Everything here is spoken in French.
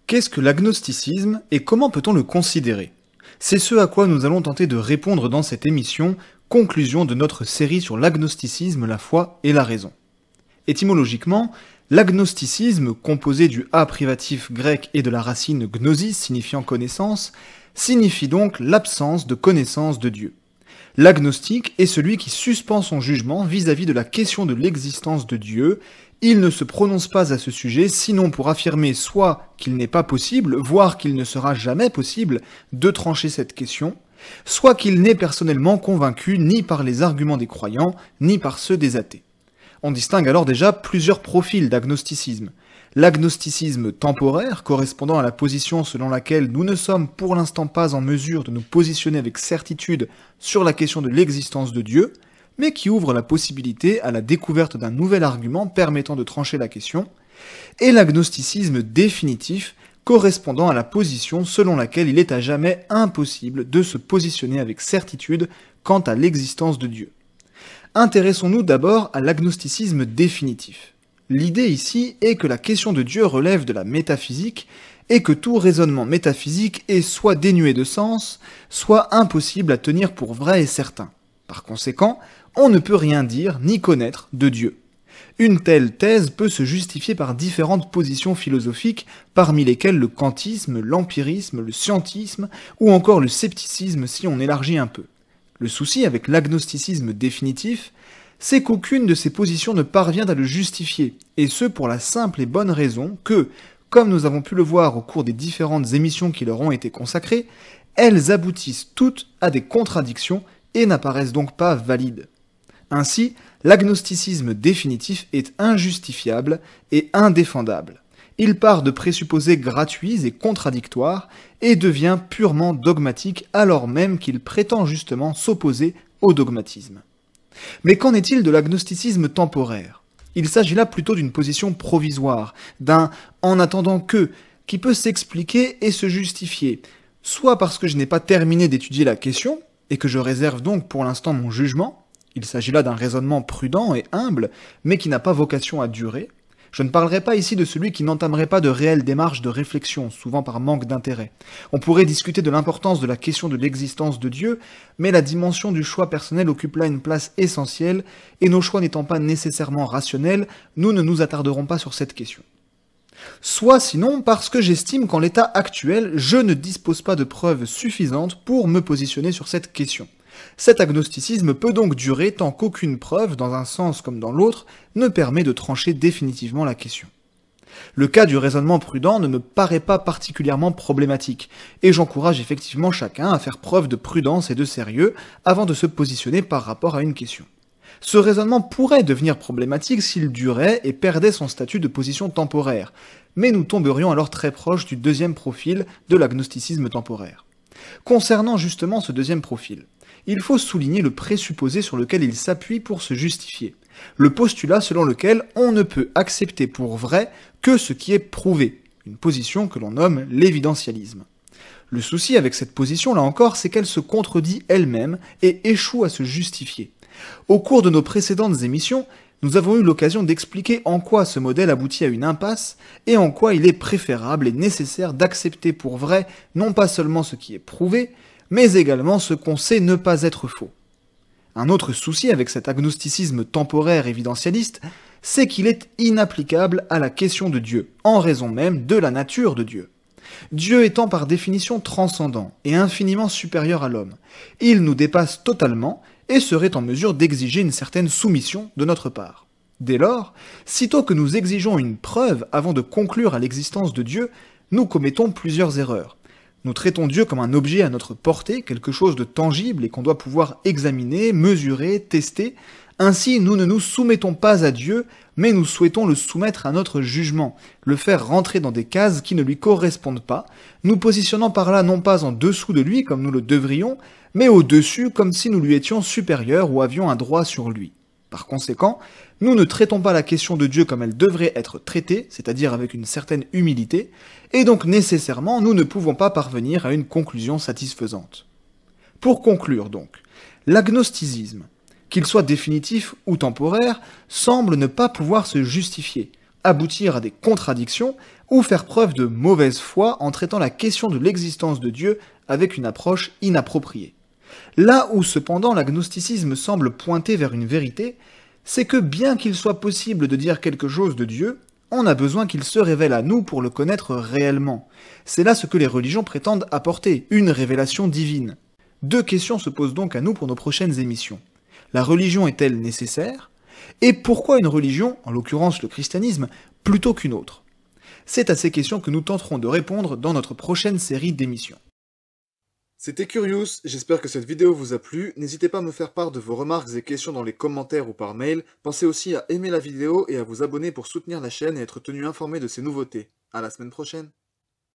Qu'est-ce que l'agnosticisme et comment peut-on le considérer? C'est ce à quoi nous allons tenter de répondre dans cette émission, conclusion de notre série sur l'agnosticisme, la foi et la raison. Étymologiquement, l'agnosticisme, composé du a privatif grec et de la racine gnosis signifiant connaissance, signifie donc l'absence de connaissance de Dieu. L'agnostique est celui qui suspend son jugement vis-à-vis de la question de l'existence de Dieu. Il ne se prononce pas à ce sujet, sinon pour affirmer soit qu'il n'est pas possible, voire qu'il ne sera jamais possible, de trancher cette question, soit qu'il n'est personnellement convaincu ni par les arguments des croyants, ni par ceux des athées. On distingue alors déjà plusieurs profils d'agnosticisme. L'agnosticisme temporaire, correspondant à la position selon laquelle nous ne sommes pour l'instant pas en mesure de nous positionner avec certitude sur la question de l'existence de Dieu, mais qui ouvre la possibilité à la découverte d'un nouvel argument permettant de trancher la question, et l'agnosticisme définitif, correspondant à la position selon laquelle il est à jamais impossible de se positionner avec certitude quant à l'existence de Dieu. Intéressons-nous d'abord à l'agnosticisme définitif. L'idée ici est que la question de Dieu relève de la métaphysique et que tout raisonnement métaphysique est soit dénué de sens, soit impossible à tenir pour vrai et certain. Par conséquent, on ne peut rien dire ni connaître de Dieu. Une telle thèse peut se justifier par différentes positions philosophiques, parmi lesquelles le kantisme, l'empirisme, le scientisme ou encore le scepticisme si on élargit un peu. Le souci avec l'agnosticisme définitif, c'est qu'aucune de ces positions ne parvient à le justifier, et ce pour la simple et bonne raison que, comme nous avons pu le voir au cours des différentes émissions qui leur ont été consacrées, elles aboutissent toutes à des contradictions et n'apparaissent donc pas valides. Ainsi, l'agnosticisme définitif est injustifiable et indéfendable. Il part de présupposés gratuits et contradictoires et devient purement dogmatique alors même qu'il prétend justement s'opposer au dogmatisme. Mais qu'en est-il de l'agnosticisme temporaire? Il s'agit là plutôt d'une position provisoire, d'un « en attendant que » qui peut s'expliquer et se justifier, soit parce que je n'ai pas terminé d'étudier la question, et que je réserve donc pour l'instant mon jugement. Il s'agit là d'un raisonnement prudent et humble, mais qui n'a pas vocation à durer. Je ne parlerai pas ici de celui qui n'entamerait pas de réelles démarches de réflexion, souvent par manque d'intérêt. On pourrait discuter de l'importance de la question de l'existence de Dieu, mais la dimension du choix personnel occupe là une place essentielle, et nos choix n'étant pas nécessairement rationnels, nous ne nous attarderons pas sur cette question. Soit sinon parce que j'estime qu'en l'état actuel, je ne dispose pas de preuves suffisantes pour me positionner sur cette question. Cet agnosticisme peut donc durer tant qu'aucune preuve, dans un sens comme dans l'autre, ne permet de trancher définitivement la question. Le cas du raisonnement prudent ne me paraît pas particulièrement problématique, et j'encourage effectivement chacun à faire preuve de prudence et de sérieux avant de se positionner par rapport à une question. Ce raisonnement pourrait devenir problématique s'il durait et perdait son statut de position temporaire, mais nous tomberions alors très proche du deuxième profil de l'agnosticisme temporaire. Concernant justement ce deuxième profil, il faut souligner le présupposé sur lequel il s'appuie pour se justifier, le postulat selon lequel on ne peut accepter pour vrai que ce qui est prouvé, une position que l'on nomme l'évidentialisme. Le souci avec cette position, là encore, c'est qu'elle se contredit elle-même et échoue à se justifier. Au cours de nos précédentes émissions, nous avons eu l'occasion d'expliquer en quoi ce modèle aboutit à une impasse et en quoi il est préférable et nécessaire d'accepter pour vrai non pas seulement ce qui est prouvé, mais également ce qu'on sait ne pas être faux. Un autre souci avec cet agnosticisme temporaire évidentialiste, c'est qu'il est inapplicable à la question de Dieu, en raison même de la nature de Dieu. Dieu étant par définition transcendant et infiniment supérieur à l'homme, il nous dépasse totalement et serait en mesure d'exiger une certaine soumission de notre part. Dès lors, sitôt que nous exigeons une preuve avant de conclure à l'existence de Dieu, nous commettons plusieurs erreurs. Nous traitons Dieu comme un objet à notre portée, quelque chose de tangible et qu'on doit pouvoir examiner, mesurer, tester. Ainsi, nous ne nous soumettons pas à Dieu, mais nous souhaitons le soumettre à notre jugement, le faire rentrer dans des cases qui ne lui correspondent pas, nous positionnant par là non pas en dessous de lui comme nous le devrions, mais au-dessus comme si nous lui étions supérieurs ou avions un droit sur lui. Par conséquent, nous ne traitons pas la question de Dieu comme elle devrait être traitée, c'est-à-dire avec une certaine humilité, et donc nécessairement nous ne pouvons pas parvenir à une conclusion satisfaisante. Pour conclure donc, l'agnosticisme, qu'il soit définitif ou temporaire, semble ne pas pouvoir se justifier, aboutir à des contradictions, ou faire preuve de mauvaise foi en traitant la question de l'existence de Dieu avec une approche inappropriée. Là où cependant l'agnosticisme semble pointer vers une vérité, c'est que bien qu'il soit possible de dire quelque chose de Dieu, on a besoin qu'il se révèle à nous pour le connaître réellement. C'est là ce que les religions prétendent apporter, une révélation divine. Deux questions se posent donc à nous pour nos prochaines émissions. La religion est-elle nécessaire? Et pourquoi une religion, en l'occurrence le christianisme, plutôt qu'une autre? C'est à ces questions que nous tenterons de répondre dans notre prochaine série d'émissions. C'était Curious, j'espère que cette vidéo vous a plu, n'hésitez pas à me faire part de vos remarques et questions dans les commentaires ou par mail, pensez aussi à aimer la vidéo et à vous abonner pour soutenir la chaîne et être tenu informé de ses nouveautés. À la semaine prochaine.